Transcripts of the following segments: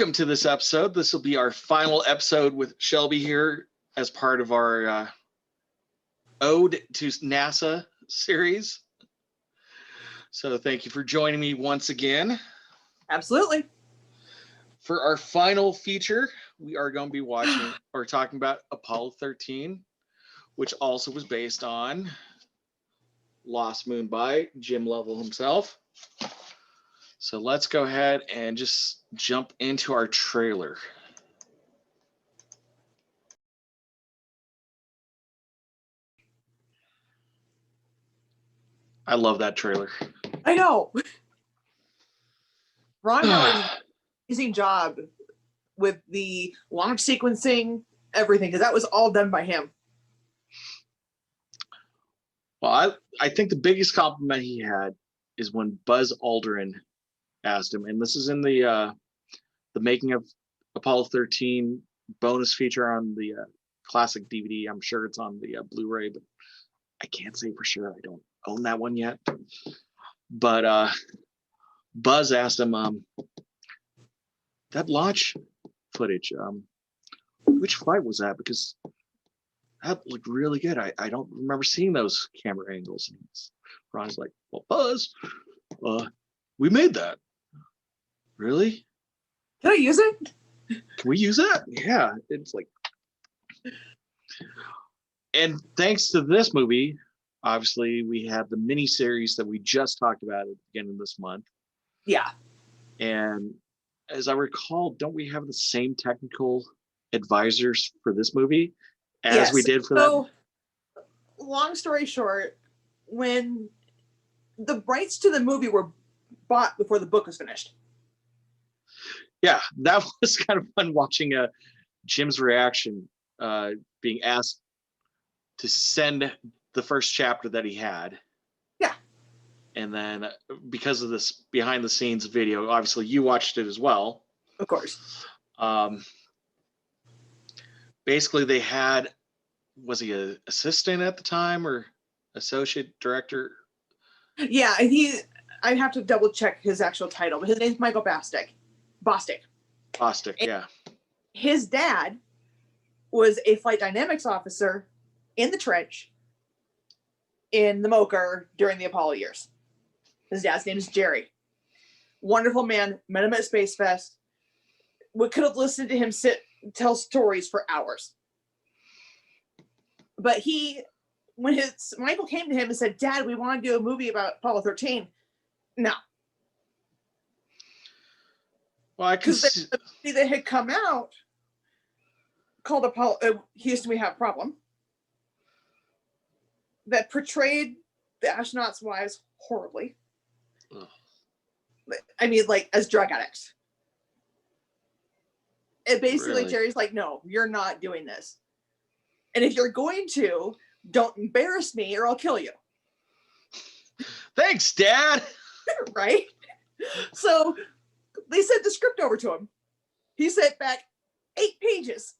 welcome to this episode. This will be our final episode with Shelby here as part of our Ode to NASA series. So thank you for joining me once again. Absolutely. For our final feature, we are going to be watching or talking about Apollo 13, which also was based on Lost Moon by Jim Lovell himself. So let's go ahead and just jump into our trailer. I love that trailer. I know. Ron Howard did an amazing job with the launch sequencing, everything, because that was all done by him. Well, I think the biggest compliment he had is when Buzz Aldrin asked him, and this is in the making of Apollo 13 bonus feature on the classic DVD. I'm sure it's on the Blu-ray, but I can't say for sure. I don't own that one yet. But Buzz asked him, that launch footage, which flight was that? Because that looked really good. I don't remember seeing those camera angles. And Ron's like, well, Buzz, we made that. Really? Can I use it? Can we use that? Yeah. It's like, and thanks to this movie, obviously we have the mini series that we just talked about at the beginning of this month. Yeah. And as I recall, don't we have the same technical advisors for this movie as we did for that? Long story short, when the rights to the movie were bought before the book was finished. Yeah, that was kind of fun watching Jim's reaction, being asked to send the first chapter that he had. Yeah. And then because of this behind the scenes video, obviously you watched it as well. Of course. Basically they had, was he an assistant at the time or associate director? Yeah, I'd have to double check his actual title, but his name's Michael Bostic, yeah. His dad was a flight dynamics officer in the trench in the Mocha during the Apollo years. His dad's name is Jerry. Wonderful man. Met him at Space Fest. We could have listened to him tell stories for hours. But when Michael came to him and said, Dad, we want to do a movie about Apollo 13. No. Well, because the movie that had come out called Apollo, Houston, We Have a Problem, that portrayed the astronauts' wives horribly. Ugh. I mean, like, as drug addicts. And basically, really? Jerry's like, no, you're not doing this. And if you're going to, don't embarrass me or I'll kill you. Thanks, Dad. Right? So they sent the script over to him. He sent back 8 pages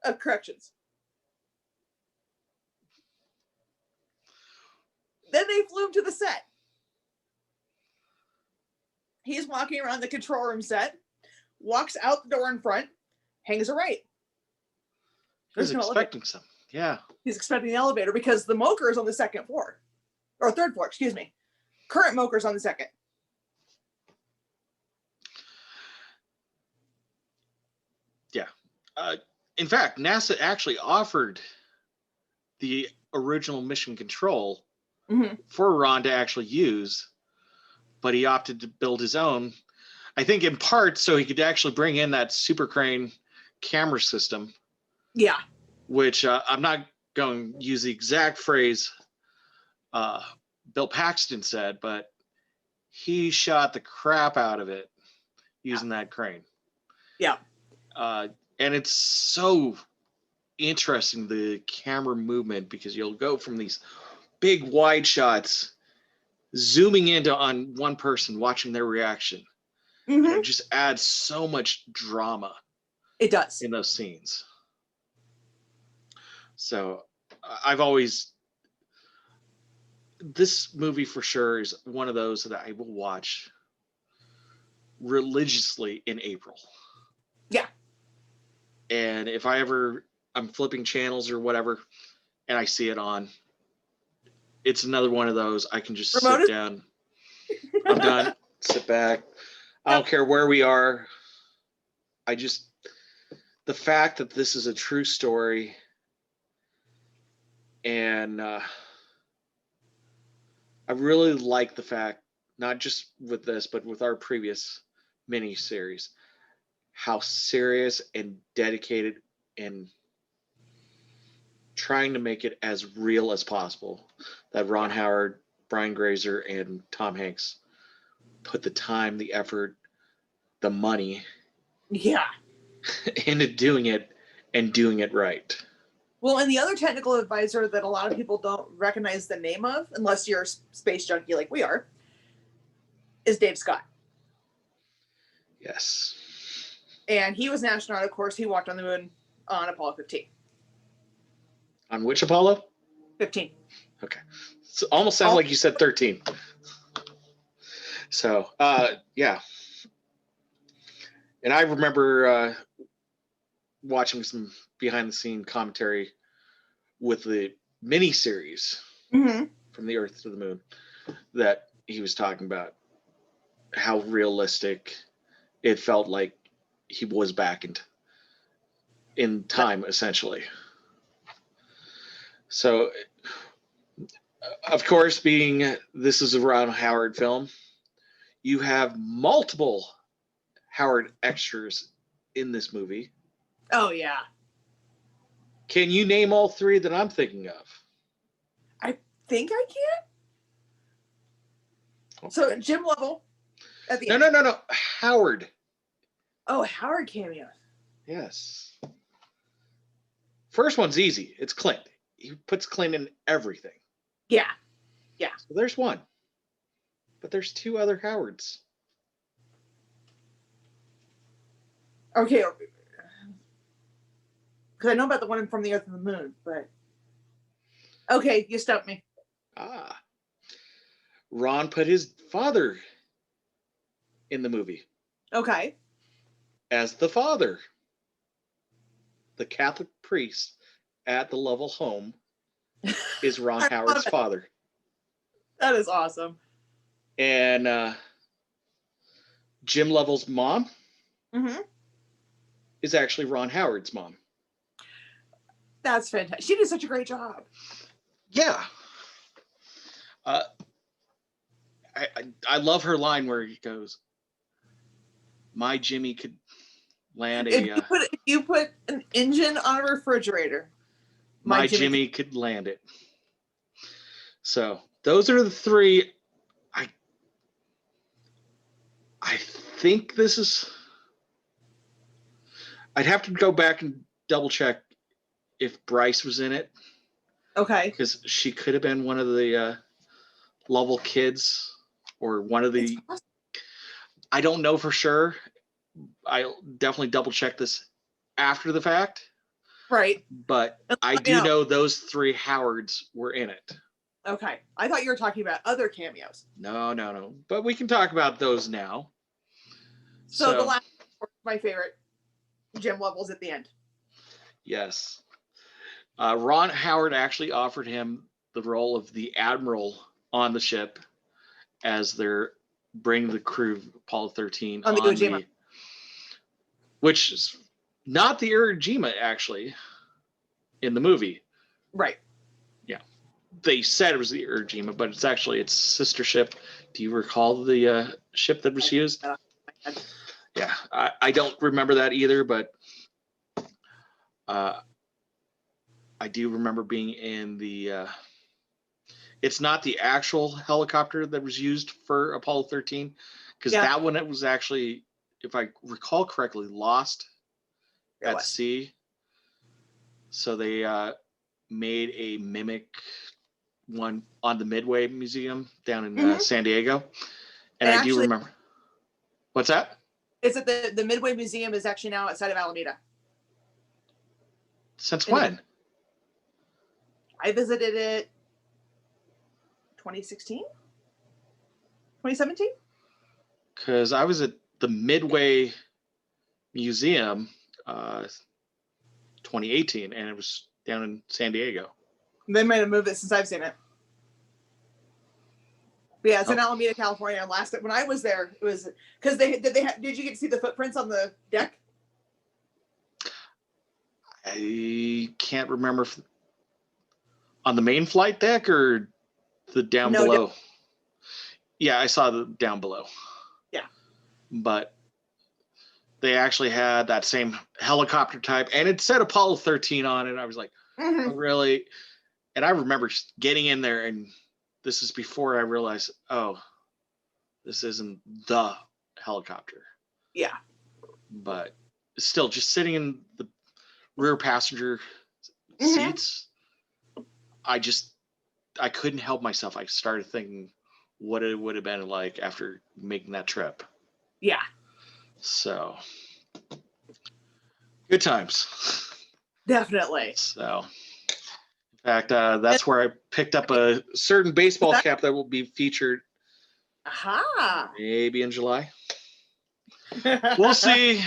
of corrections. Then they flew him to the set. He's walking around the control room set, walks out the door in front, hangs a right. He's expecting some. Yeah. He's expecting the elevator because the Mocha is on the second floor. Or third floor, excuse me. Current Mocha is on the second. Yeah. In fact, NASA actually offered the original mission control for Ron to actually use, but he opted to build his own. I think in part so he could actually bring in that super crane camera system. Yeah. Which I'm not going to use the exact phrase Bill Paxton said, but he shot the crap out of it using that crane. Yeah. And it's so interesting, the camera movement, because you'll go from these big wide shots zooming into on one person, watching their reaction. And it just adds so much drama. It does. In those scenes. So I've always, this movie for sure is one of those that I will watch religiously in April. Yeah. And if I'm flipping channels or whatever, and I see it on, it's another one of those. I can just sit down. I'm done. Sit back. I don't care where we are. The fact that this is a true story, and I really like the fact, not just with this, but with our previous mini-series, how serious and dedicated and trying to make it as real as possible that Ron Howard, Brian Grazer, and Tom Hanks put the time, the effort, the money into doing it and doing it right. Well, and the other technical advisor that a lot of people don't recognize the name of, unless you're a space junkie like we are, is Dave Scott. Yes. And he was an astronaut, of course. He walked on the moon on Apollo 15. On which Apollo? 15. Okay. So almost sounds like you said 13. So, yeah. And I remember watching some behind-the-scene commentary with the mini-series from the Earth to the Moon that he was talking about how realistic it felt like he was back in time, essentially. So, of course, being this is a Ron Howard film, you have multiple Howard extras in this movie. Oh, yeah. Can you name all three that I'm thinking of? I think I can. Okay. So, Jim Lovell at the end. No. Howard. Oh, Howard cameo. Yes. First one's easy. It's Clint. He puts Clint in everything. Yeah. So there's one. But there's two other Howards. Okay. Because I know about the one from the Earth and the Moon, but... Okay, you stumped me. Ron put his father in the movie. Okay. As the father. The Catholic priest at the Lovell home is Ron Howard's father. That is awesome. And Jim Lovell's mom is actually Ron Howard's mom. That's fantastic. She did such a great job. Yeah. I love her line where he goes, "My Jimmy could land a..." If you put an engine on a refrigerator, my Jimmy could land it. So those are the three. I think this is... I'd have to go back and double check if Bryce was in it. Okay. Because she could have been one of the Lovell kids or one of the... Awesome. I don't know for sure. I'll definitely double check this after the fact. Right. But I do know those three Howards were in it. Okay. I thought you were talking about other cameos. No. But we can talk about those now. So the last one, my favorite, Jim Lovell's at the end. Yes. Ron Howard actually offered him the role of the admiral on the ship as they're bringing the crew of Apollo 13 on the Iwo Jima. Which is not the Iwo Jima, actually, in the movie. Right. Yeah. They said it was the Iwo Jima, but it's actually its sister ship. Do you recall the ship that was used? Yeah, I don't remember that either, but I do remember being in the... it's not the actual helicopter that was used for Apollo 13, because that one, it was actually, if I recall correctly, lost at sea. So they made a mimic one on the Midway Museum down in San Diego. And I do remember. What's that? It's at the Midway Museum is actually now outside of Alameda. Since when? I visited it 2016? 2017? Because I was at the Midway Museum, 2018, and it was down in San Diego. They might have moved it since I've seen it. But yeah, it's in Oh. Alameda, California. When I was there, it was because did you get to see the footprints on the deck? I can't remember if on the main flight deck or the down No, below. Yeah, I saw the down below. Yeah. But they actually had that same helicopter type, and it said Apollo 13 on it. I was like, oh, really? And I remember getting in there, and this is before I realized, oh, this isn't the helicopter. Yeah. But still, just sitting in the rear passenger seats, I couldn't help myself. I started thinking what it would have been like after making that trip. Yeah. So, good times. Definitely. So, in fact, that's where I picked up a certain baseball cap that will be featured maybe in July. We'll see.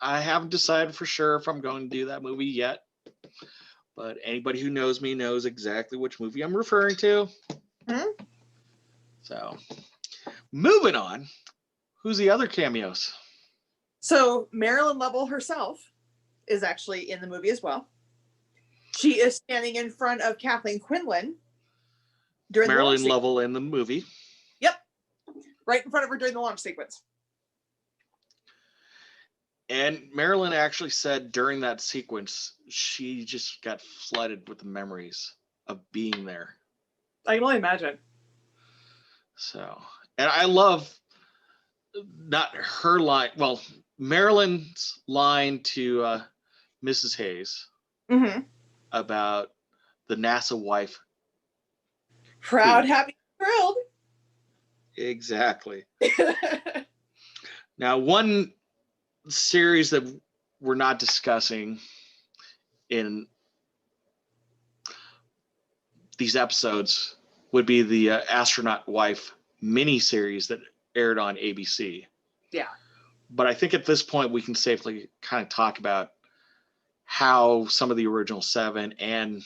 I haven't decided for sure if I'm going to do that movie yet. But anybody who knows me knows exactly which movie I'm referring to. So, moving on. Who's the other cameos? So Marilyn Lovell herself is actually in the movie as well. She is standing in front of Kathleen Quinlan during Marilyn the Lovell in the movie. Yep. Right in front of her during the launch sequence. And Marilyn actually said during that sequence, she just got flooded with the memories of being there. I can only imagine. So, and I love not her line, well, Marilyn's line to Mrs. Hayes about the NASA wife. Proud, happy, thrilled. Exactly. Now, one series that we're not discussing in these episodes would be the Astronaut Wife miniseries that aired on ABC. Yeah. But I think at this point we can safely kind of talk about how some of the original 7 and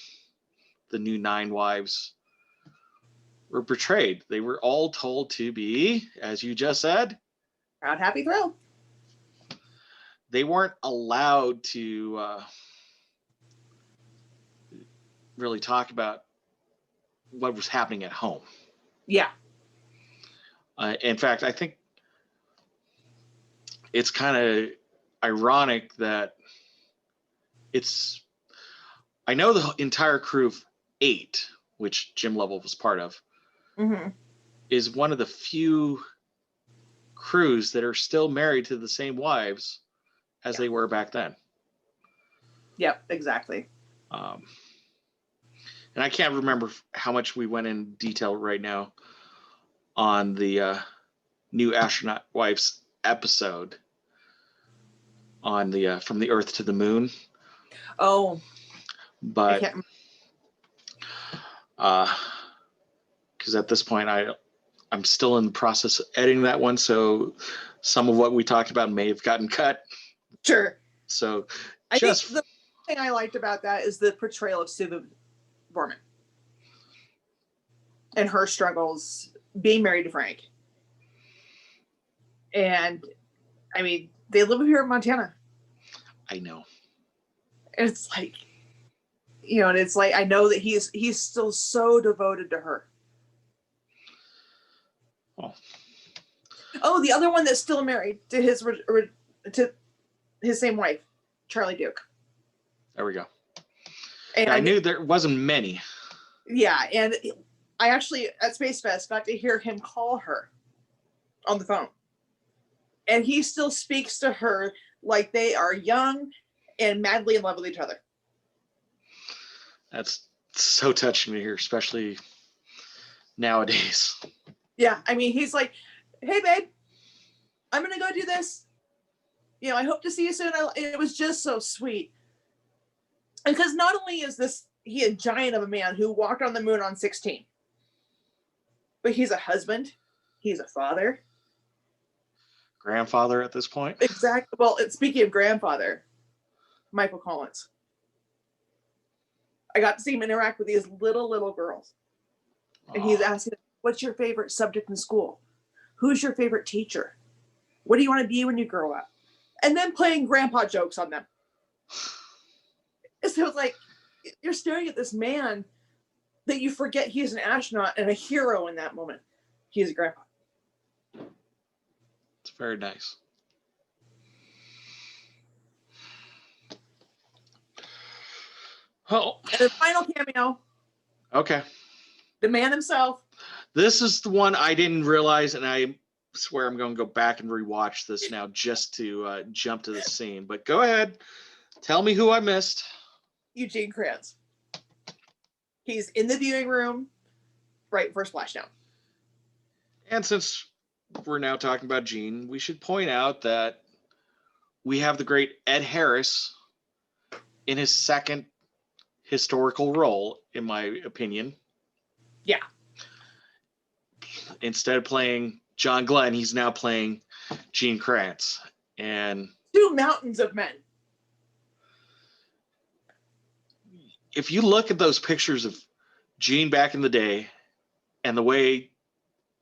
the new 9 wives were portrayed. They were all told to be, as you just said, proud, happy, thrilled. They weren't allowed to really talk about what was happening at home. Yeah. In fact, I think it's kind of ironic that I know the entire crew of 8, which Jim Lovell was part of, is one of the few crews that are still married to the same wives as they were back then. Yep, exactly. And I can't remember how much we went in detail right now on the new Astronaut Wives episode on the From the Earth to the Moon. Oh, but because at this point I'm still in the process of editing that one, so some of what we talked about may have gotten cut. Sure. So I think the thing I liked about that is the portrayal of Sue Borman and her struggles being married to Frank. And I mean, they live here in Montana. I know. It's like, and it's like, I know that he's still so devoted to her. Oh, the other one that's still married to his same wife, Charlie Duke. There we go. And I knew there wasn't many. Yeah, and I actually at Space Fest got to hear him call her on the phone. And he still speaks to her like they are young and madly in love with each other. That's so touching to hear, especially nowadays. Yeah, I mean, he's like, hey, babe, I'm going to go do this. I hope to see you soon. It was just so sweet. And because not only is he a giant of a man who walked on the moon on 16, but he's a husband. He's a father. grandfather at this point. Exactly. Well, speaking of grandfather, Michael Collins. I got to see him interact with these little girls. And he's asking them, what's your favorite subject in school? Who's your favorite teacher? What do you want to be when you grow up? And then playing grandpa jokes on them. So it's like, you're staring at this man that you forget he's an astronaut and a hero in that moment. He's a grandpa. It's very nice. Oh. And the final cameo. Okay. The man himself. This is the one I didn't realize, and I swear I'm going to go back and rewatch this now just to jump to the scene. But go ahead. Tell me who I missed. Eugene Kranz. He's in the viewing room right for splashdown. And since we're now talking about Gene, we should point out that we have the great Ed Harris in his second historical role, in my opinion. Yeah. Instead of playing John Glenn, he's now playing Gene Kranz. And two mountains of men. If you look at those pictures of Gene back in the day and the way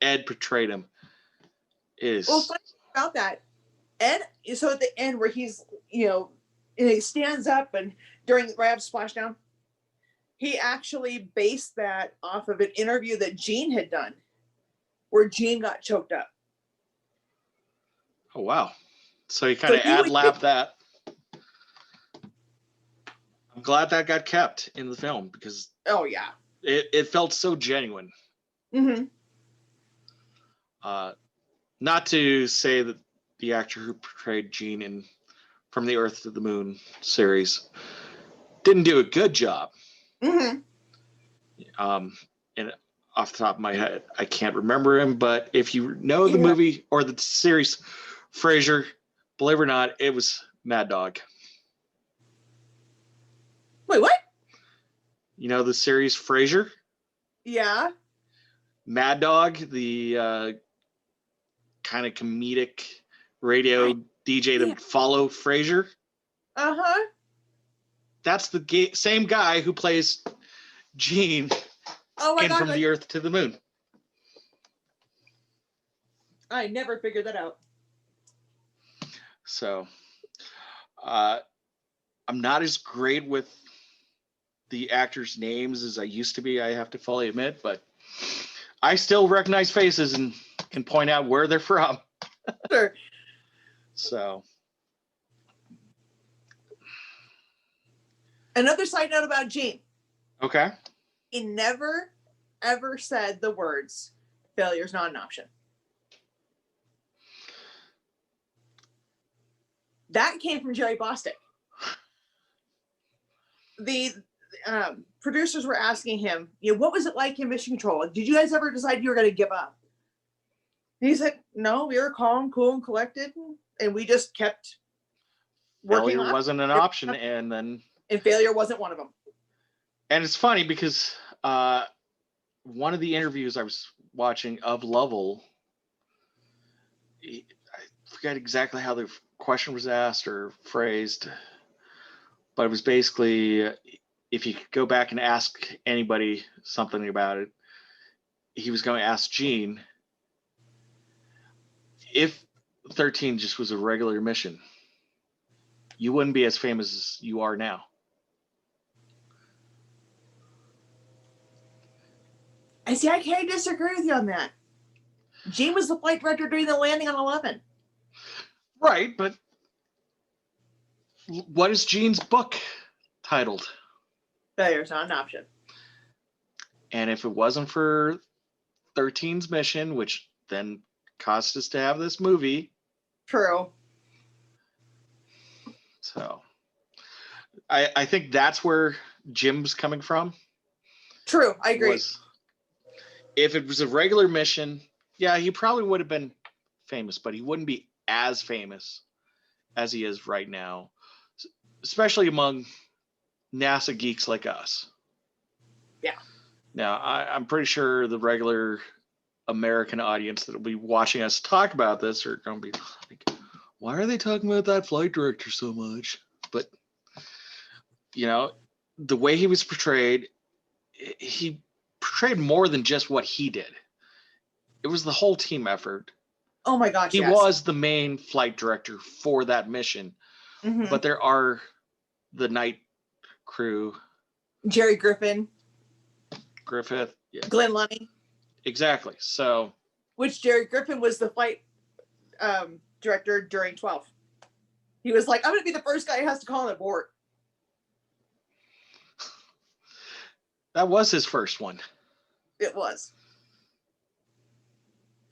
Ed portrayed him is... Well, funny about that, Ed, so at the end where he's, and he stands up and during right after splashdown, he actually based that off of an interview that Gene had done where Gene got choked up. Oh, wow. So he kind of ad-labbed that. I'm glad that got kept in the film because oh yeah, it felt so genuine. Mm-hmm. Not to say that the actor who portrayed Gene in From the Earth to the Moon series didn't do a good job. Mm-hmm. And off the top of my head, I can't remember him, but if you know the movie or the series Frasier, believe it or not, it was Mad Dog. Wait, what? You know the series Frasier? Yeah. Mad Dog, the kind of comedic radio DJ that would follow Frasier. Uh-huh. That's the same guy who plays Gene in From the Earth to the Moon. I never figured that out. So, I'm not as great with the actors' names as I used to be, I have to fully admit, but I still recognize faces and can point out where they're from. Sure. So. Another side note about Gene. Okay. He never, ever said the words, failure's not an option. That came from Jerry Bostic. The producers were asking him, what was it like in Mission Control? Did you guys ever decide you were going to give up? And he said, no, we were calm, cool, and collected, and we just kept working. Failure wasn't an option, and failure wasn't one of them. And it's funny because one of the interviews I was watching of Lovell, I forget exactly how the question was asked or phrased, but it was basically, if you could go back and ask anybody something about it, he was going to ask Gene if 13 just was a regular mission, you wouldn't be as famous as you are now. I see. I can't disagree with you on that. Gene was the flight director during the landing on 11. Right, but what is Gene's book titled? Failure's not an option. And if it wasn't for 13's mission, which then caused us to have this movie. True. So I think that's where Jim's coming from. True, I agree. If it was a regular mission, yeah, he probably would have been famous, but he wouldn't be as famous as he is right now, especially among NASA geeks like us. Yeah. Now, I'm pretty sure the regular American audience that will be watching us talk about this are going to be like, why are they talking about that flight director so much? But, you know, the way he was portrayed, he portrayed more than just what he did. It was the whole team effort. Oh my gosh, He yes. was the main flight director for that mission, Mhm. but there are the night crew. Jerry Griffith, Yeah, Glenn Lunny. exactly. So, which Jerry Griffin was the flight director during 12. He was like, I'm going to be the first guy who has to call on the board. that was his first one. It was.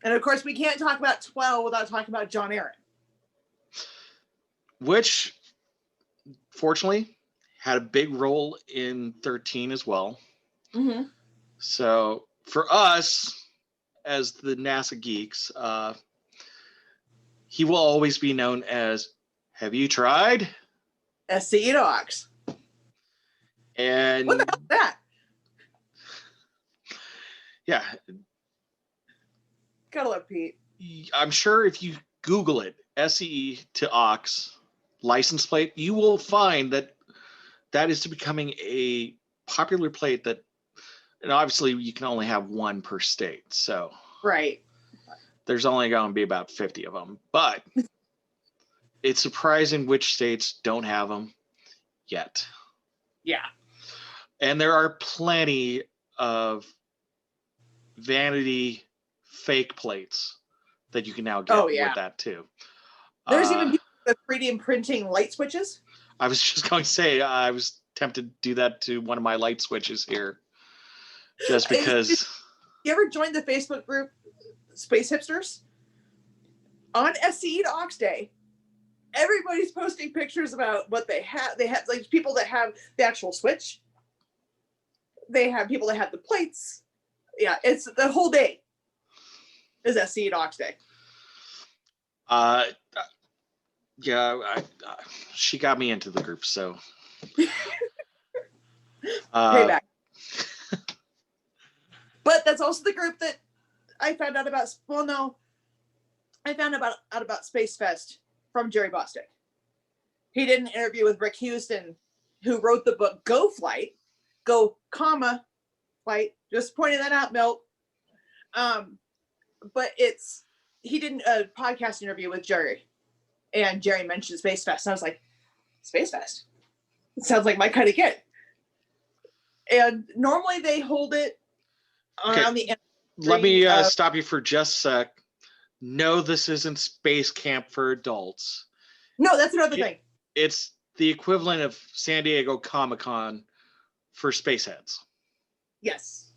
And of course, we can't talk about 12 without talking about John Aaron. Which, fortunately, had a big role in 13 as well. Mm-hmm. So, for us, as the NASA geeks, he will always be known as, have you tried? SCE Docs. And what the hell is that? Yeah. Gotta love Pete. I'm sure if you Google it, SCE to Ox license plate, you will find that that is becoming a popular plate that, and obviously you can only have one per state. So right. There's only going to be about 50 of them, but it's surprising which states don't have them yet. Yeah. And there are plenty of vanity fake plates that you can now get with that too. There's even people with 3D printing light switches. I was just going to say, I was tempted to do that to one of my light switches here. Just because. You ever joined the Facebook group Space Hipsters? On SCE Docs Day, everybody's posting pictures about what they have. They have like people that have the actual switch. They have people that have the plates. Yeah, it's the whole day is SCE Docs Day. Yeah, she got me into the group, so. Payback. But that's also the group that I found out about. Well, no, I found out about Space Fest from Jerry Bostic. He did an interview with Rick Houston, who wrote the book Go Flight, Go, Flight. Just pointing that out, Milt. But he did a podcast interview with Jerry, and Jerry mentioned Space Fest, and I was like, Space Fest? It sounds like my kind of kid. And normally they hold it around the end. Let me stop you for just a sec. No, this isn't Space Camp for adults. No, that's another thing. It's the equivalent of San Diego Comic-Con for spaceheads. Yes.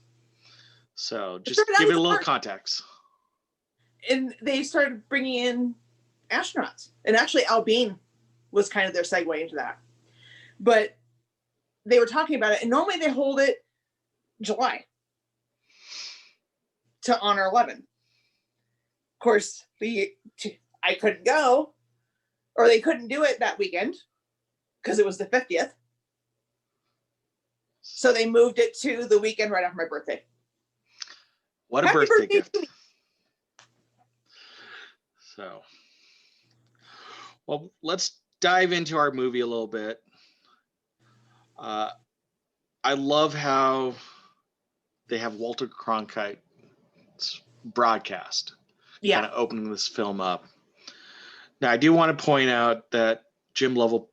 So just give it a little context. And they started bringing in astronauts. And actually, Al Bean was kind of their segue into that. But they were talking about it. And normally they hold it July to honor 11. Of course, I couldn't go, or they couldn't do it that weekend because it was the 50th. So they moved it to the weekend right after my birthday. What a birthday gift. So, well, let's dive into our movie a little bit. I love how they have Walter Cronkite's broadcast kind of opening this film up. Now, I do want to point out that Jim Lovell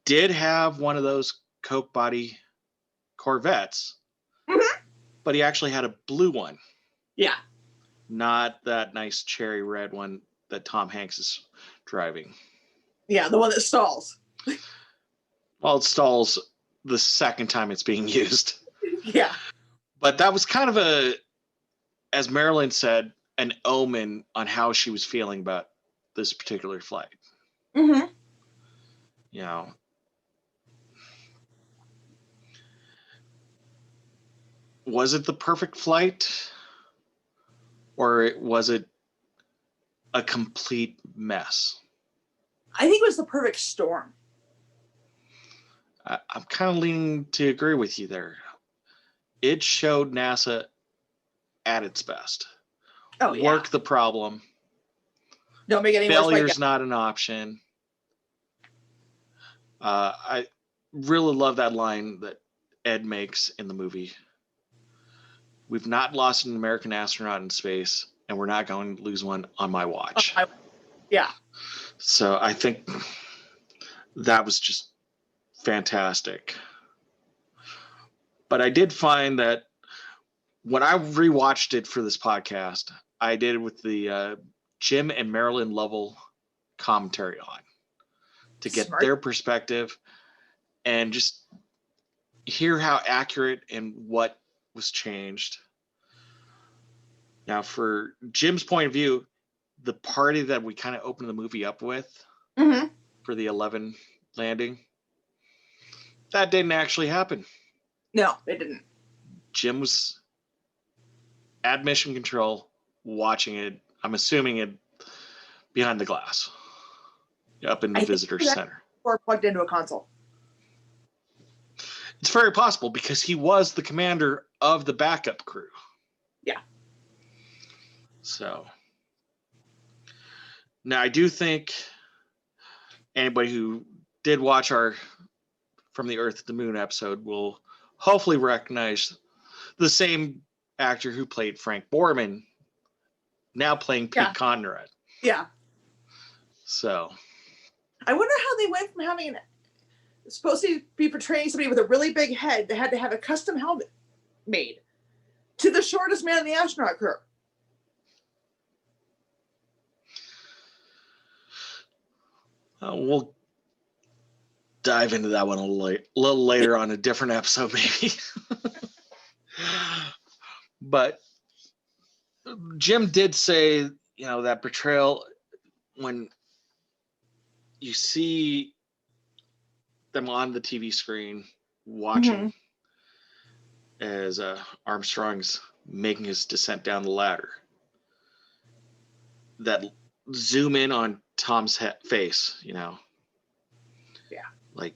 did have one of those Coke body Corvettes, but he actually had a blue one. Yeah. Not that nice cherry red one that Tom Hanks is driving. Yeah, the one that stalls. Well, it stalls the second time it's being used. Yeah. But that was kind of as Marilyn said, an omen on how she was feeling about this particular flight. Mm-hmm. You know, was it the perfect flight, or was it a complete mess? I think it was the perfect storm. I'm kind of leaning to agree with you there. It showed NASA at its best. Oh yeah. Work the problem. Don't make it any worse. Failure's not an option. I really love that line that Ed makes in the movie. We've not lost an American astronaut in space, and we're not going to lose one on my watch. Yeah. So I think that was just fantastic. But I did find that when I rewatched it for this podcast, I did it with the Jim and Marilyn Lovell commentary on to get their perspective and just hear how accurate and what was changed. Now, for Jim's point of view, the party that we kind of opened the movie up with for the 11 landing, that didn't actually happen. No, it didn't. Jim was at mission control watching it. I'm assuming it behind the glass up in the visitor center. Or plugged into a console. It's very possible because he was the commander of the backup crew. Yeah. So now I do think anybody who did watch our From the Earth to the Moon episode will hopefully recognize the same actor who played Frank Borman, now playing Pete Conrad. Yeah. So I wonder how they went from having supposed to be portraying somebody with a really big head that had to have a custom helmet made to the shortest man in the astronaut crew. We'll dive into that one a little later on a different episode, maybe. But Jim did say, that portrayal, when you see them on the TV screen watching as Armstrong's making his descent down the ladder, that zoom in on Tom's face, Yeah. Like,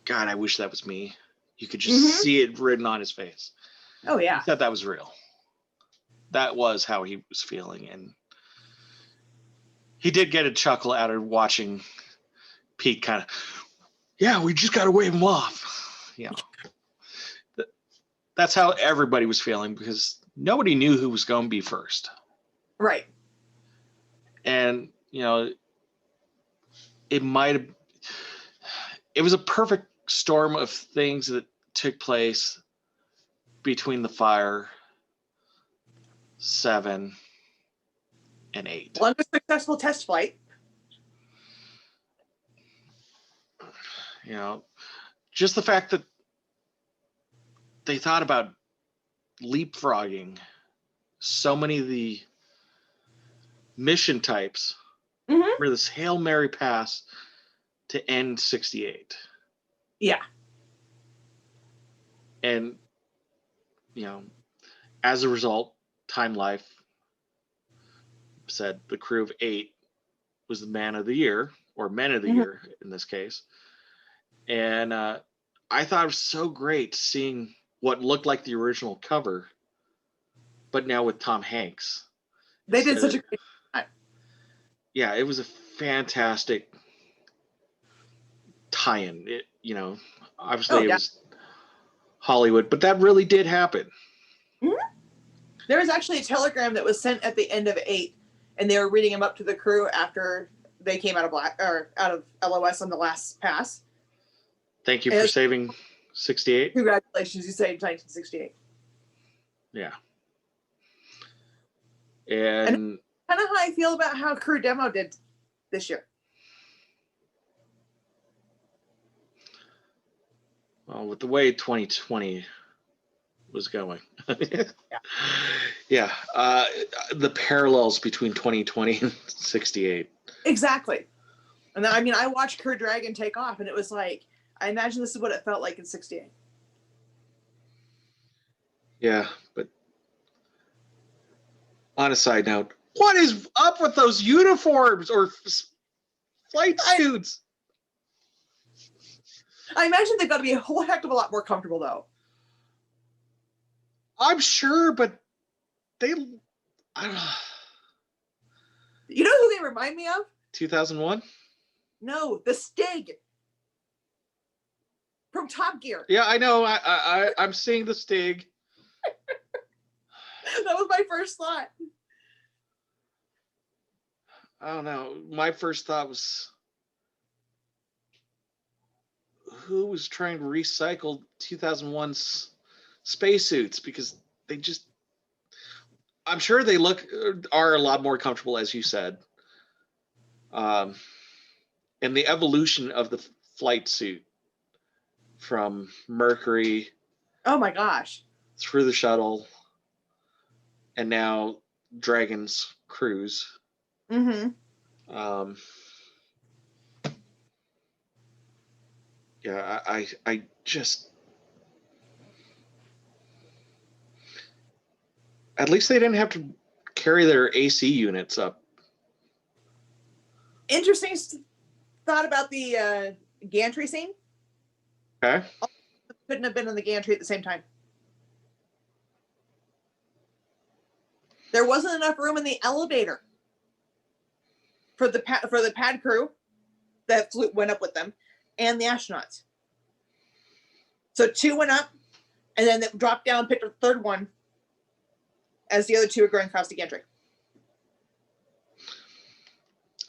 God, I wish that was me. You could just see it written on his face. Oh, yeah. He said that was real. That was how he was feeling. And he did get a chuckle out of watching Pete kind of, we just got to wave him off. That's how everybody was feeling because nobody knew who was going to be first. Right. And, it was a perfect storm of things that took place between the Fire 7 and 8. Longest successful test flight. Just the fact that they thought about leapfrogging so many of the mission types for this Hail Mary pass to end 68. Yeah. And, as a result, Time Life said the crew of 8 was the man of the year, or men of the year in this case. And I thought it was so great seeing what looked like the original cover, but now with Tom Hanks. They did such a great job. Yeah, it was a fantastic tie-in. Obviously it was Hollywood, but that really did happen. There was actually a telegram that was sent at the end of 8, and they were reading them up to the crew after they came out of LOS on the last pass. Thank you for saving 68. Congratulations, you saved 1968. Yeah. And kind of how I feel about how Crew Demo did this year. Well, with the way 2020 was going. Yeah. The parallels between 2020 and 68. Exactly. And then, I watched Crew Dragon take off, and it was like, I imagine this is what it felt like in 68. Yeah, but on a side note, what is up with those uniforms or flight suits? I imagine they've got to be a whole heck of a lot more comfortable, though. I'm sure, but I don't know. You know who they remind me of? 2001? No, the Stig from Top Gear. Yeah, I know. I'm seeing the Stig. That was my first thought. I don't know. My first thought was, who was trying to recycle 2001's spacesuits? Because they just, I'm sure they are a lot more comfortable, as you said. And the evolution of the flight suit from Mercury, oh my gosh, through the shuttle, and now Dragon's cruise. Mm-hmm. Yeah, I just, at least they didn't have to carry their AC units up. Interesting thought about the gantry scene. Okay. Couldn't have been on the gantry at the same time. There wasn't enough room in the elevator for the pad crew that went up with them and the astronauts. So 2 went up, and then they dropped down, picked a third one as the other 2 are going across the gantry.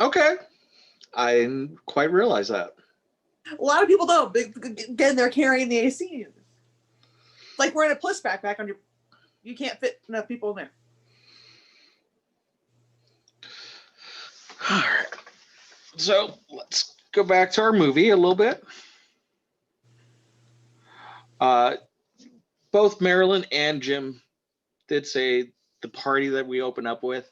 Okay. I didn't quite realize that. A lot of people don't. Again, they're carrying the AC units. Like wearing a plus backpack on you can't fit enough people in there. All right. So let's go back to our movie a little bit. Both Marilyn and Jim did say the party that we open up with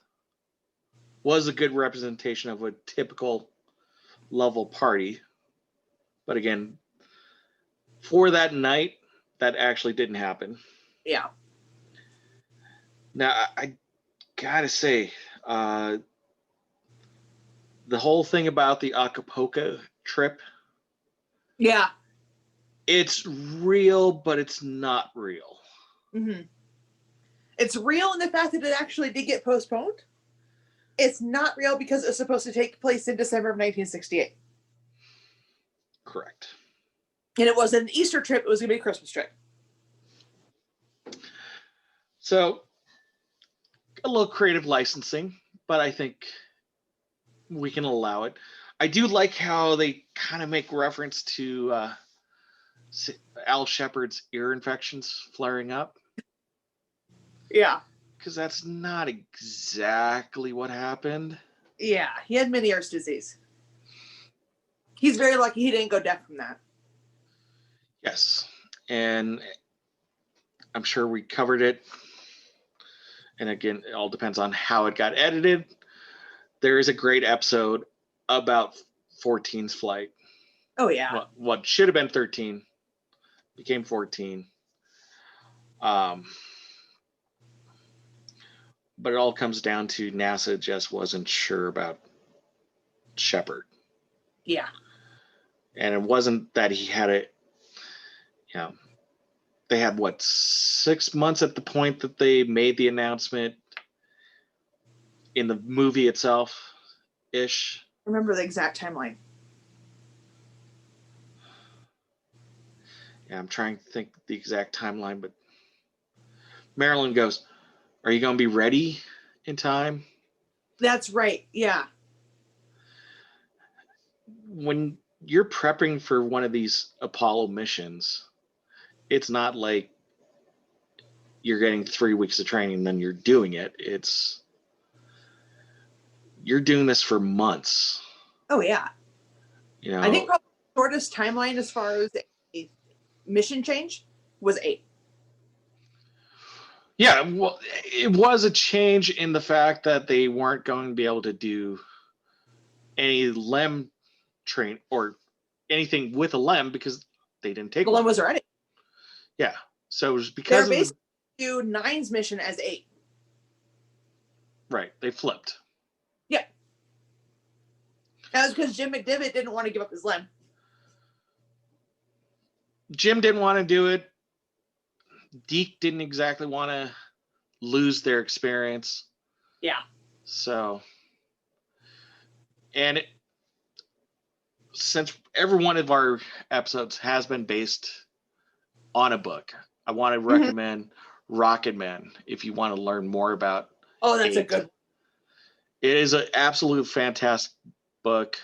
was a good representation of a typical level party. But again, for that night, that actually didn't happen. Yeah. Now, I gotta say, the whole thing about the Acapulco trip, Yeah. it's real, but it's not real. Mm-hmm. It's real in the fact that it actually did get postponed. It's not real because it's supposed to take place in December of 1968. Correct. And it wasn't an Easter trip, it was going to be a Christmas trip. So, a little creative licensing, but I think we can allow it. I do like how they kind of make reference to Al Shepard's ear infections flaring up. Yeah. Because that's not exactly what happened. Yeah, he had Meniere's disease. He's very lucky he didn't go deaf from that. Yes. And I'm sure we covered it. And again, it all depends on how it got edited. There is a great episode about 14's flight. Oh, yeah. What should have been 13 became 14. But it all comes down to NASA just wasn't sure about Shepard. Yeah. And it wasn't that he had it, they had 6 months at the point that they made the announcement in the movie itself ish. Remember the exact timeline. Yeah, I'm trying to think the exact timeline, but Marilyn goes, "Are you going to be ready in time?" That's right. Yeah. When you're prepping for one of these Apollo missions, it's not like you're getting 3 weeks of training and then you're doing it. You're doing this for months. Oh, yeah. I think probably the shortest timeline as far as a mission change was 8. Yeah, well, it was a change in the fact that they weren't going to be able to do any LEM train or anything with a LEM because they didn't take the one. LEM was ready. Yeah, so it was because they're basically do 9's mission as 8. Right, they flipped. Yeah, that was because Jim McDivitt didn't want to give up his LEM. Jim didn't want to do it. Deke didn't exactly want to lose their experience. Yeah. So, and since every one of our episodes has been based on a book, I want to recommend Rocket Man if you want to learn more about. Oh, that's a 8. good. It is an absolute fantastic book.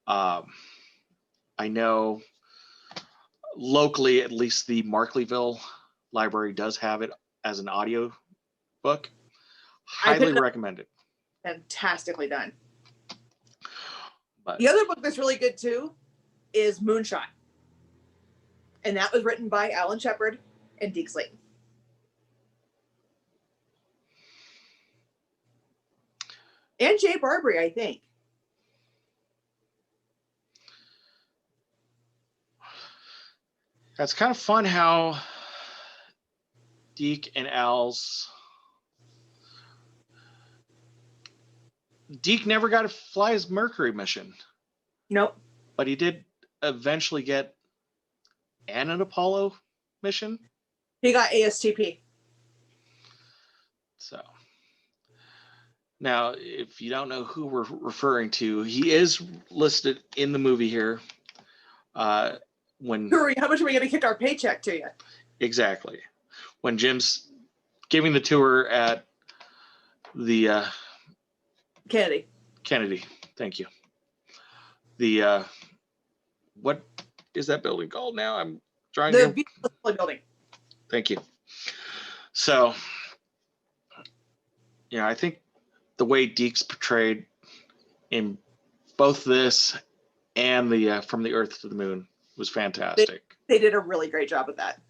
I know locally, at least the Markleyville Library does have it as an audio book. Highly recommend it. Fantastically done. But the other book that's really good too is Moonshot. And that was written by Alan Shepard and Deke Slayton. And Jay Barbary, I think. That's kind of fun how Deke and Al's. Deke never got to fly his Mercury mission. Nope. But he did eventually get an Apollo mission. He got ASTP. So now, if you don't know who we're referring to, he is listed in the movie here. When Hurry, how much are we going to kick our paycheck to you? Exactly. When Jim's giving the tour at the Kennedy. Thank you. The what is that building called now? I'm trying the building. Thank you. So, I think the way Deke's portrayed in both this and the From the Earth to the Moon was fantastic. They did a really great job with that.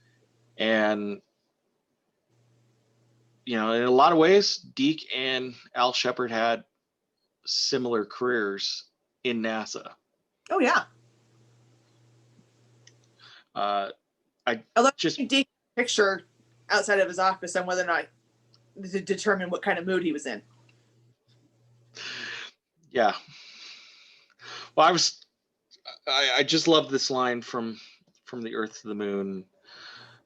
And in a lot of ways, Deke and Al Shepard had similar careers in NASA. Oh yeah. I love just Deke picture outside of his office on whether or not to determine what kind of mood he was in. Yeah. Well, I just love this line from the Earth to the Moon.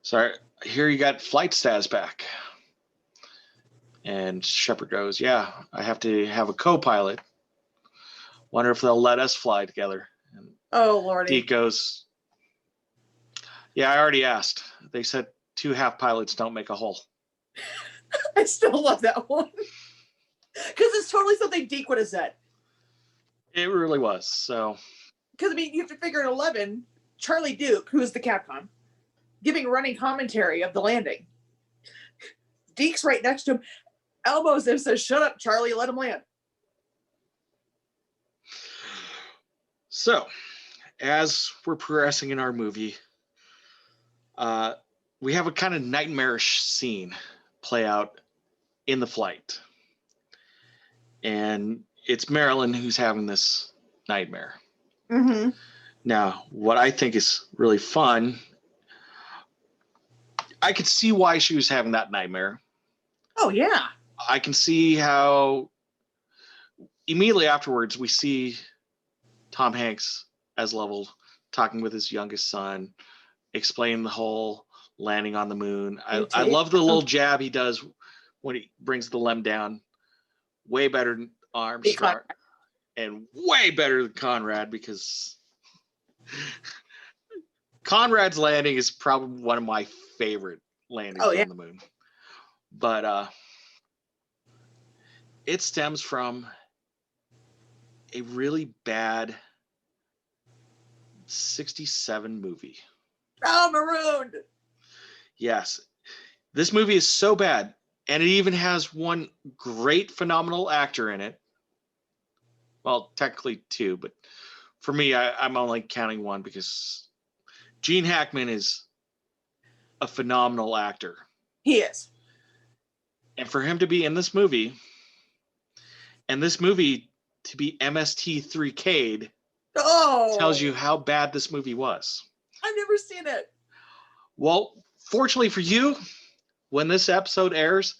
Sorry, here you got flight status back. And Shepard goes, yeah, I have to have a co-pilot. Wonder if they'll let us fly together. And oh, Lordy. Deke goes, yeah, I already asked. They said 2 half pilots don't make a whole. I still love that one. Because it's totally something Deke would have said. It really was. So, because I mean, you have to figure in 11, Charlie Duke, who is the Capcom, giving running commentary of the landing. Deke's right next to him, elbows him, says, "Shut up, Charlie, let him land." So, as we're progressing in our movie, we have a kind of nightmarish scene play out in the flight. And it's Marilyn who's having this nightmare. Mm-hmm. Now, what I think is really fun, I could see why she was having that nightmare. Oh, yeah. I can see how immediately afterwards we see Tom Hanks as Lovell talking with his youngest son, explaining the whole landing on the moon. I love the little jab he does when he brings the lem down. Way better than Armstrong and way better than Conrad, because Conrad's landing is probably one of my favorite landings on the moon. But it stems from a really bad 1967 movie. Oh, Marooned. Yes. This movie is so bad, and it even has one great, phenomenal actor in it. Well, technically 2, but for me, I'm only counting 1 because Gene Hackman is a phenomenal actor. He is. And for him to be in this movie, and this movie to be MST3K'd, tells you how bad this movie was. I've never seen it. Well, fortunately for you, when this episode airs,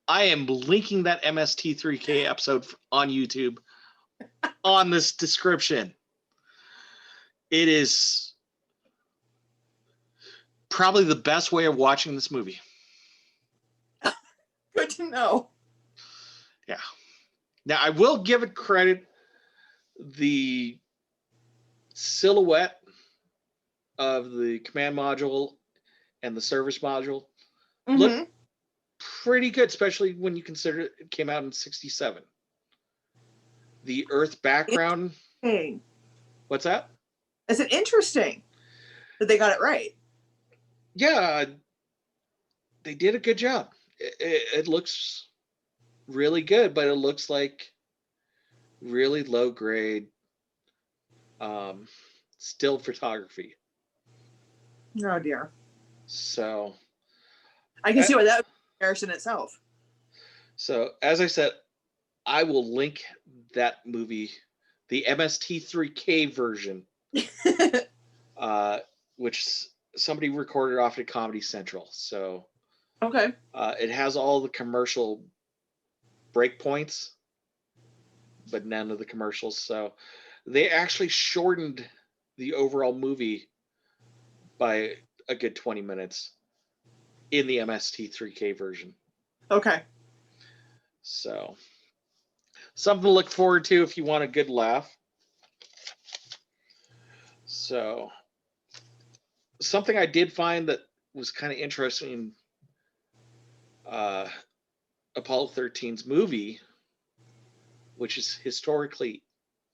I am linking that MST3K episode on YouTube on this description. It is probably the best way of watching this movie. Good to know. Yeah. Now I will give it credit. The silhouette of the command module and the service module look Mm-hmm. pretty good, especially when you consider it came out in '67. The Earth background. Interesting. What's that? Is it interesting that they got it right? Yeah, they did a good job. It looks really good, but it looks like really low grade still photography. Oh dear. So, I can see why that would be a comparison itself. so as I said, I will link that movie, the MST3K version, which somebody recorded off at Comedy Central. So Okay. it has all the commercial breakpoints, but none of the commercials. So they actually shortened the overall movie by a good 20 minutes in the MST3K version. Okay. So something to look forward to if you want a good laugh. So something I did find that was kind of interesting in Apollo 13's movie, which is historically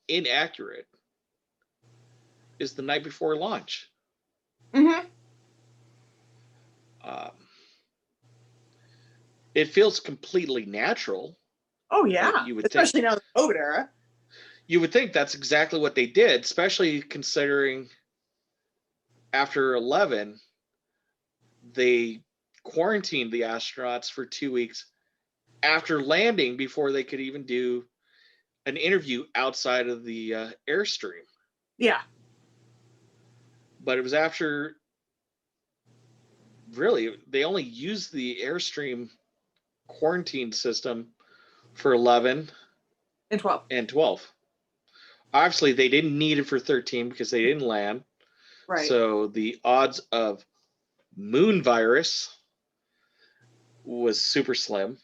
inaccurate, is the night before launch. Mm-hmm. Um, it feels completely natural. Oh yeah. You would Especially think now in the COVID era. you would think that's exactly what they did, especially considering after 11 they quarantined the astronauts for 2 weeks after landing before they could even do an interview outside of the airstream. Yeah. But it was after, really, they only used the airstream quarantine system for 11 And 12. and 12. Obviously, they didn't need it for 13 because they didn't land. Right. So the odds of moon virus was super slim.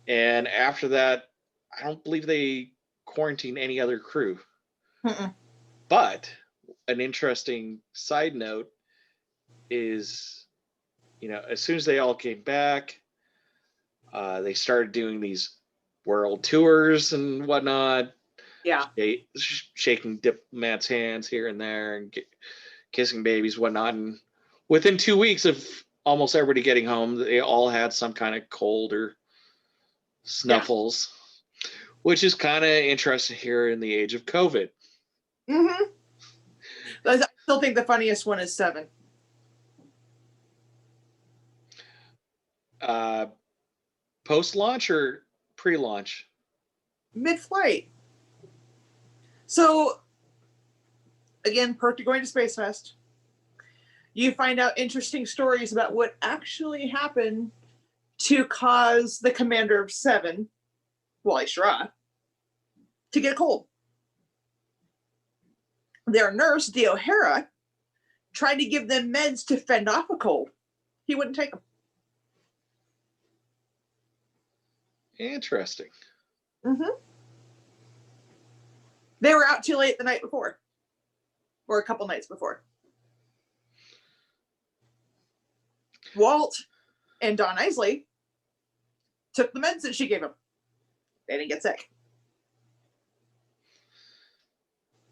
And after that, I don't believe they quarantined any other crew. Mm-mm. But an interesting side note is, as soon as they all came back, they started doing these world tours and whatnot. Yeah. Shaking diplomats' hands here and there and kissing babies, whatnot. And within 2 weeks of almost everybody getting home, they all had some kind of cold or snuffles, which is kind of interesting here in the age of COVID. Mm-hmm. I still think the funniest one is 7. Post-launch or pre-launch? Mid-flight. So again, perk to going to Space Fest. You find out interesting stories about what actually happened to cause the commander of 7, Wally Schirra, to get a cold. Their nurse, Dee O'Hara, tried to give them meds to fend off a cold. He wouldn't take them. Interesting. Mm-hmm. They were out too late the night before, or a couple nights before. Walt and Don Isley took the meds that she gave them. They didn't get sick.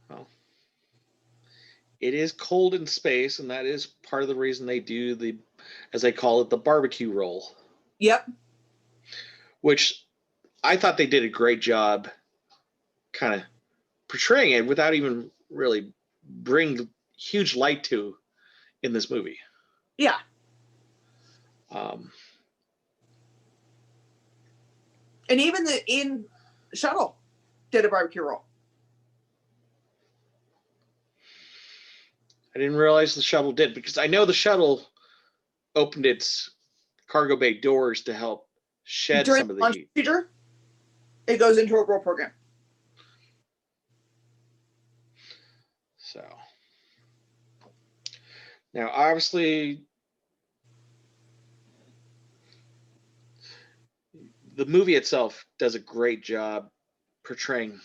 Well, it is cold in space, and that is part of the reason they do the, as they call it, the barbecue roll. Yep. Which I thought they did a great job kind of portraying it without even really bring huge light to in this movie. Yeah. And even the in shuttle did a barbecue roll. I didn't realize the shuttle did, because I know the shuttle opened its cargo bay doors to help shed During some of the the launch heat. procedure, it goes into a roll program. So now, obviously, the movie itself does a great job portraying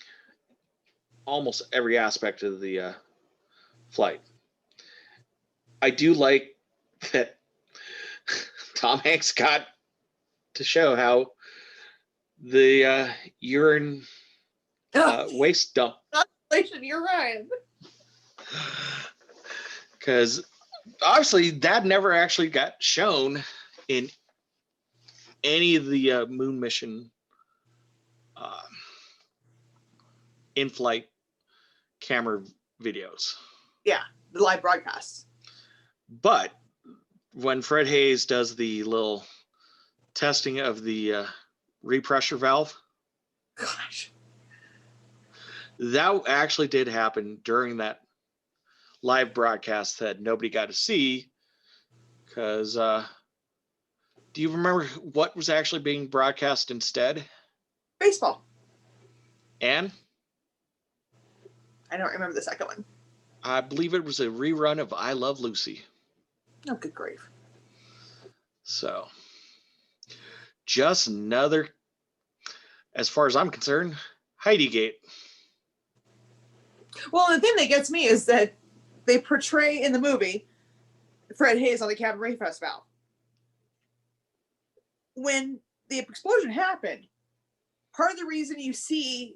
almost every aspect of the flight. I do like that Tom Hanks got to show how the urine waste dump. You're right. Because obviously that never actually got shown in any of the moon mission in-flight camera videos. Yeah, the live broadcasts. But when Fred Hayes does the little testing of the repressure valve, Gosh. that actually did happen during that live broadcast that nobody got to see. Because do you remember what was actually being broadcast instead? Baseball. And I don't remember the second one. I believe it was a rerun of I Love Lucy. Oh, good grief. So, just another, as far as I'm concerned, Heidi Gate. Well, the thing that gets me is that they portray in the movie Fred Hayes on the cabin refresh valve. When the explosion happened, part of the reason you see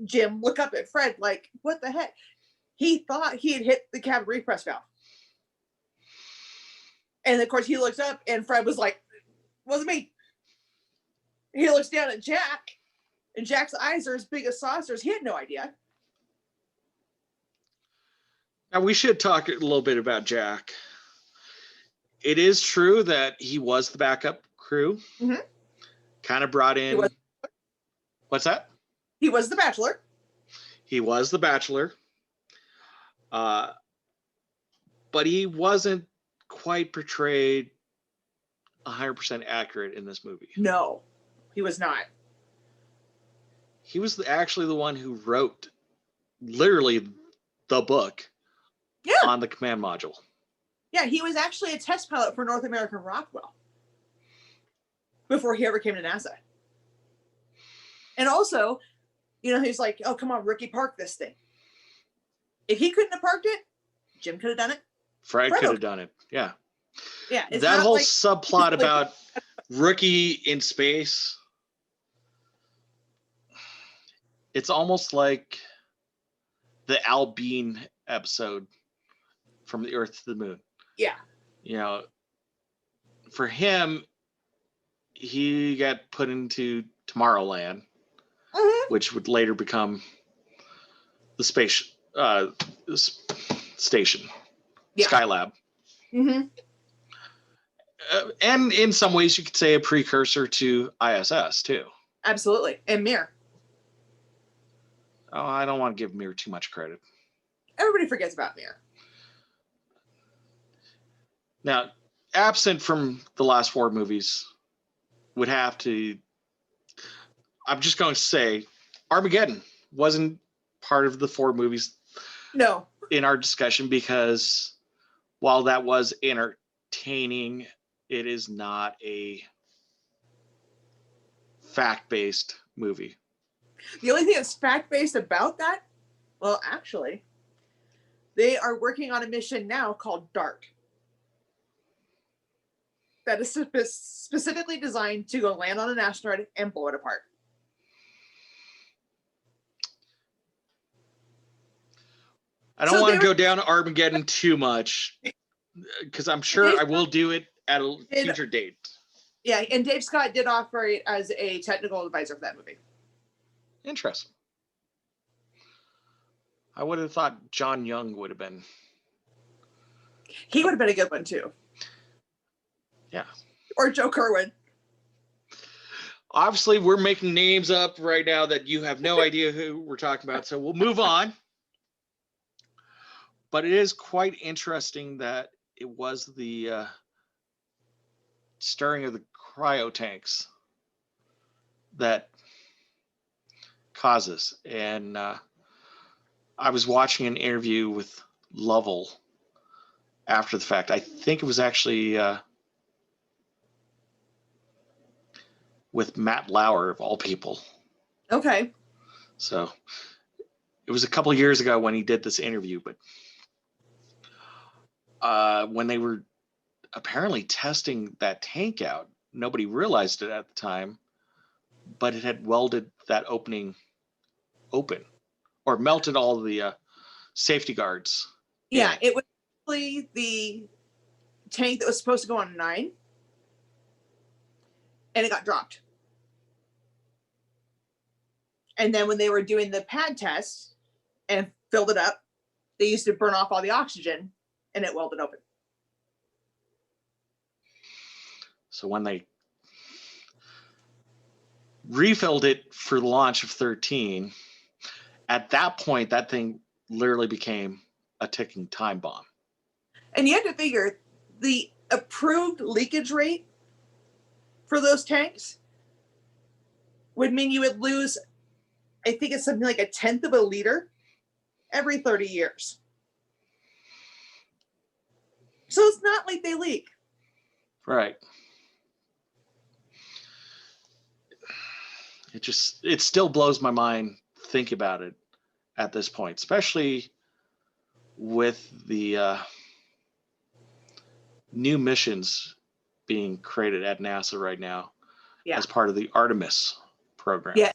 Jim look up at Fred like, what the heck? He thought he had hit the cabin repress valve. And of course he looks up and Fred was like, wasn't me. He looks down at Jack and Jack's eyes are as big as saucers. He had no idea. Now we should talk a little bit about Jack. It is true that he was the backup crew. Mm-hmm. Kind of brought in. What's that? He was the bachelor. He was the bachelor. But he wasn't quite portrayed 100% accurate in this movie. No, he was not. He was actually the one who wrote literally the book on the command module. Yeah, he was actually a test pilot for North American Rockwell before he ever came to NASA. And also, he's like, oh, come on, rookie, park this thing. If he couldn't have parked it, Jim could have done it. Fred could have done it. Yeah. Yeah. That whole subplot about rookie in space, it's almost like the Al Bean episode from the Earth to the Moon. Yeah. For him, he got put into Tomorrowland, which would later become the space station, Skylab. Mm-hmm. And in some ways, you could say a precursor to ISS, too. Absolutely. And Mir. Oh, I don't want to give Mir too much credit. Everybody forgets about Mir. Now, absent from the last four movies, would have to... I'm just going to say, Armageddon wasn't part of the four movies in our discussion because while that was entertaining, it is not a fact-based movie. The only thing that's fact-based about that, well, actually, they are working on a mission now called DART. That is specifically designed to go land on an asteroid and blow it apart. I don't want to go down Armageddon too much because I'm sure I will do it at a future date. Yeah, and Dave Scott did operate as a technical advisor for that movie. Interesting. I would have thought John Young would have been. He would have been a good one too. Yeah. Or Joe Kerwin. Obviously, we're making names up right now that you have no idea who we're talking about, so we'll move on. But it is quite interesting that it was the stirring of the cryo tanks that causes. And I was watching an interview with Lovell after the fact. I think it was actually with Matt Lauer of all people. Okay. So it was a couple of years ago when he did this interview, but when they were apparently testing that tank out, nobody realized it at the time, but it had welded that opening open or melted all the safety guards. Yeah, it was actually the tank that was supposed to go on 9, and it got dropped. And then when they were doing the pad test and filled it up, they used to burn off all the oxygen, and it welded open. So when they refilled it for the launch of 13, at that point, that thing literally became a ticking time bomb. And you have to figure the approved leakage rate for those tanks would mean you would lose, I think it's something like 1/10 of a liter every 30 years. So it's not like they leak. Right. It still blows my mind think about it at this point, especially with the new missions being created at NASA right now as part of the Artemis program. Yeah.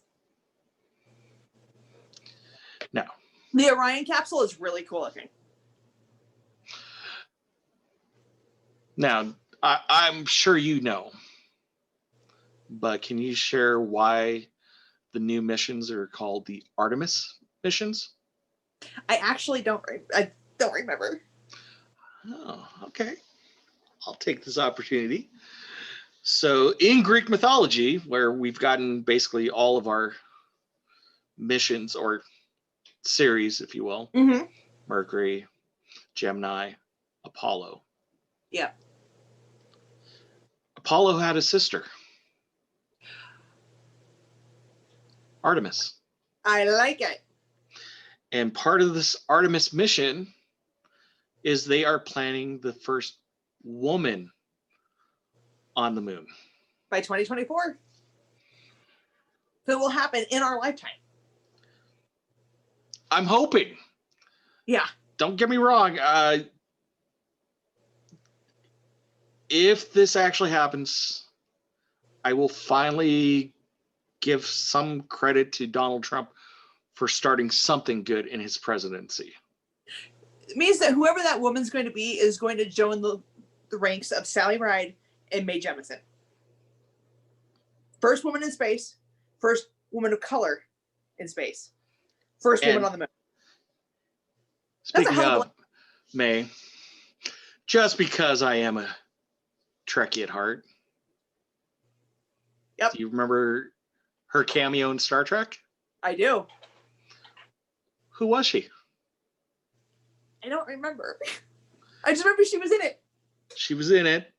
Now, the Orion capsule is really cool looking. Now, I'm sure you know, but can you share why the new missions are called the Artemis missions? I actually don't remember. Oh, okay. I'll take this opportunity. So in Greek mythology, where we've gotten basically all of our missions or series, if you will, Mercury, Gemini, Apollo. Yeah. Apollo had a sister, Artemis. I like it. And part of this Artemis mission is they are planning the first woman on the moon. By 2024. So it will happen in our lifetime. I'm hoping. Yeah. Don't get me wrong. If this actually happens, I will finally give some credit to Donald Trump for starting something good in his presidency. It means that whoever that woman's going to be is going to join the ranks of Sally Ride and Mae Jemison. First woman in space, first woman of color in space, first woman on the moon. Speaking of Mae, just because I am a Trekkie at heart, yep. Do you remember her cameo in Star Trek? I do. Who was she? I don't remember. I just remember she was in it. She was in it.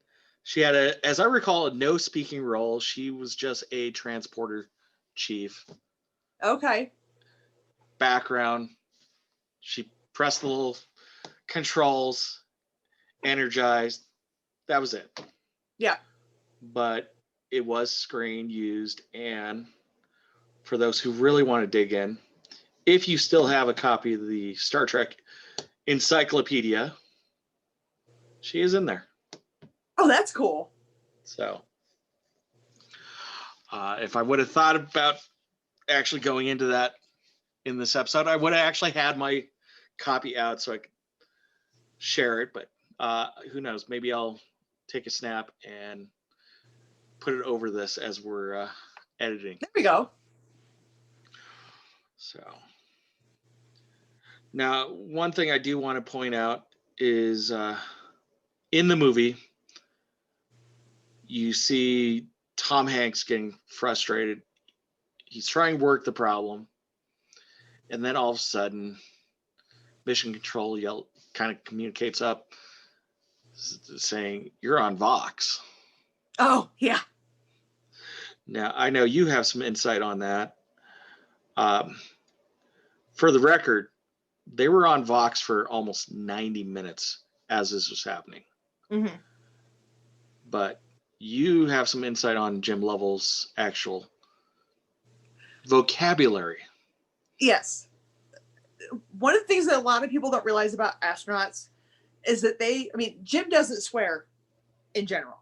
She had as I recall, a no speaking role. She was just a transporter chief. Okay. Background. She pressed the little controls, energized. That was it. Yeah. But it was screen used, and for those who really want to dig in, if you still have a copy of the Star Trek encyclopedia, she is in there. Oh, that's cool. So if I would have thought about actually going into that in this episode, I would have actually had my copy out so I could share it, but who knows, maybe I'll take a snap and put it over this as we're editing. There we go. So now, one thing I do want to point out is in the movie, you see Tom Hanks getting frustrated. He's trying to work the problem. And then all of a sudden, Mission Control kind of communicates up saying, "You're on Vox." Oh, yeah. Now, I know you have some insight on that. For the record, they were on Vox for almost 90 minutes as this was happening. Mm-hmm. But you have some insight on Jim Lovell's actual vocabulary. Yes. One of the things that a lot of people don't realize about astronauts is that Jim doesn't swear in general.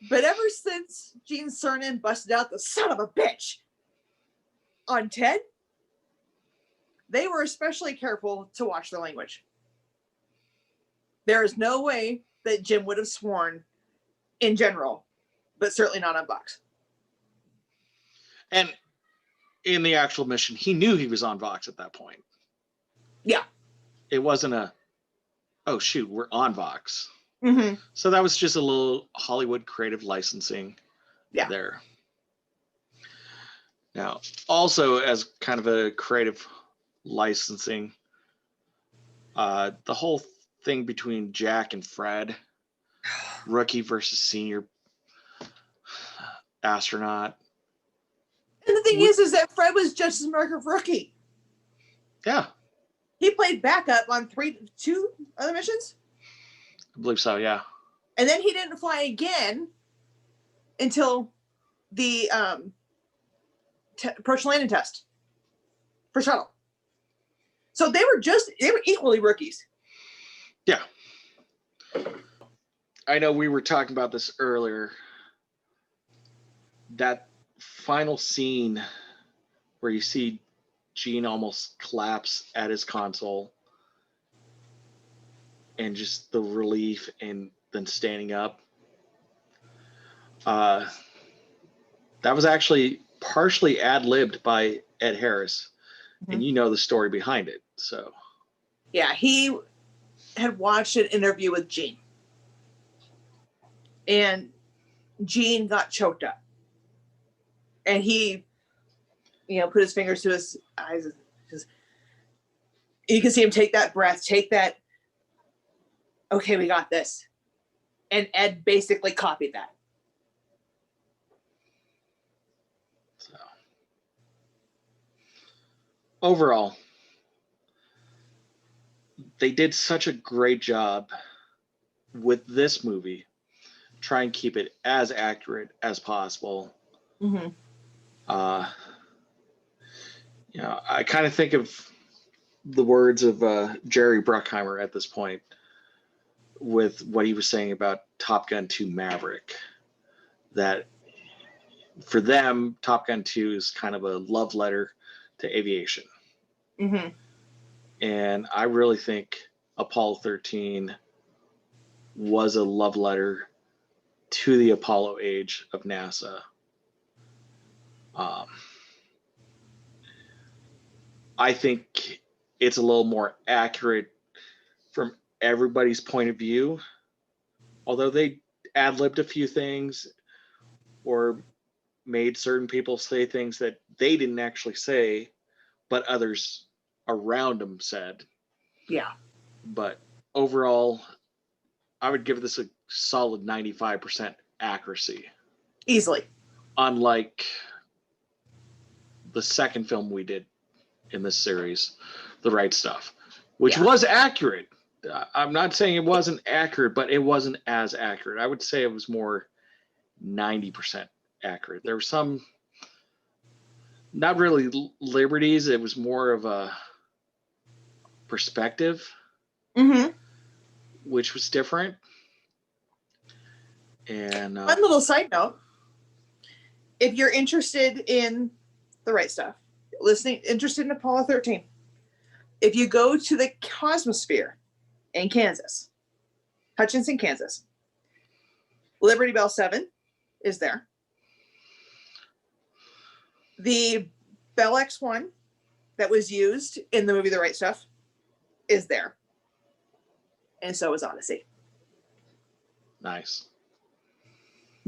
But ever since Gene Cernan busted out the son of a bitch on Ted, they were especially careful to watch their language. There is no way that Jim would have sworn in general, but certainly not on Vox. And in the actual mission, he knew he was on Vox at that point. Yeah. It wasn't oh shoot, we're on Vox. Mm-hmm. So that was just a little Hollywood creative licensing there. Now, also as kind of a creative licensing, the whole thing between Jack and Fred, rookie versus senior astronaut. And the thing is that Fred was just as much of rookie. Yeah. He played backup on 2 other missions. I believe so, yeah. And then he didn't fly again until the approach landing test for shuttle. So they were equally rookies. Yeah. I know we were talking about this earlier. That final scene where you see Gene almost collapse at his console and just the relief and then standing up. That was actually partially ad-libbed by Ed Harris. Mm-hmm. And you know the story behind it. So yeah, he had watched an interview with Gene. And Gene got choked up. And he, put his fingers to his eyes. You can see him take that breath, take that, okay, we got this. And Ed basically copied that. So, overall, they did such a great job with this movie. Try and keep it as accurate as possible. Mm-hmm. I kind of think of the words of Jerry Bruckheimer at this point with what he was saying about Top Gun 2 Maverick, that for them, Top Gun 2 is kind of a love letter to aviation. Mm-hmm. And I really think Apollo 13 was a love letter to the Apollo age of NASA. I think it's a little more accurate from everybody's point of view, although they ad-libbed a few things or made certain people say things that they didn't actually say, but others around them said. Yeah. But overall, I would give this a solid 95% accuracy. Easily. Unlike the second film we did in this series, The Right Stuff, which was accurate. I'm not saying it wasn't accurate, but it wasn't as accurate. I would say it was more 90% accurate. There were some, not really liberties. It was more of a perspective, which was different. And one little side note: if you're interested in The Right Stuff, interested in Apollo 13, if you go to the Cosmosphere in Kansas, Hutchinson, Kansas, Liberty Bell 7 is there. The Bell X1 that was used in the movie The Right Stuff is there. And so is Odyssey. Nice.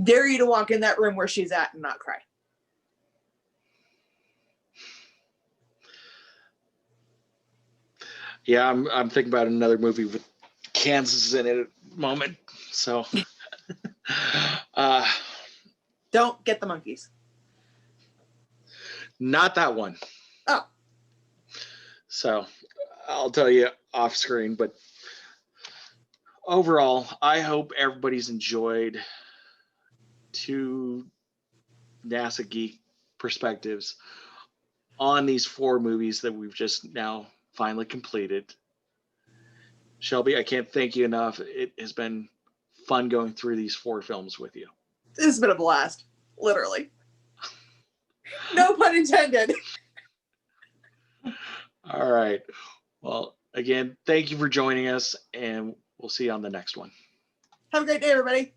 Dare you to walk in that room where she's at and not cry. Yeah, I'm thinking about another movie with Kansas in it at the moment. So don't get the monkeys. Not that one. Oh. So I'll tell you off screen, but overall, I hope everybody's enjoyed two NASA geek perspectives on these 4 movies that we've just now finally completed. Shelby, I can't thank you enough. It has been fun going through these 4 films with you. This has been a blast, literally. No pun intended. All right. Well, again, thank you for joining us, and we'll see you on the next one. Have a great day, everybody.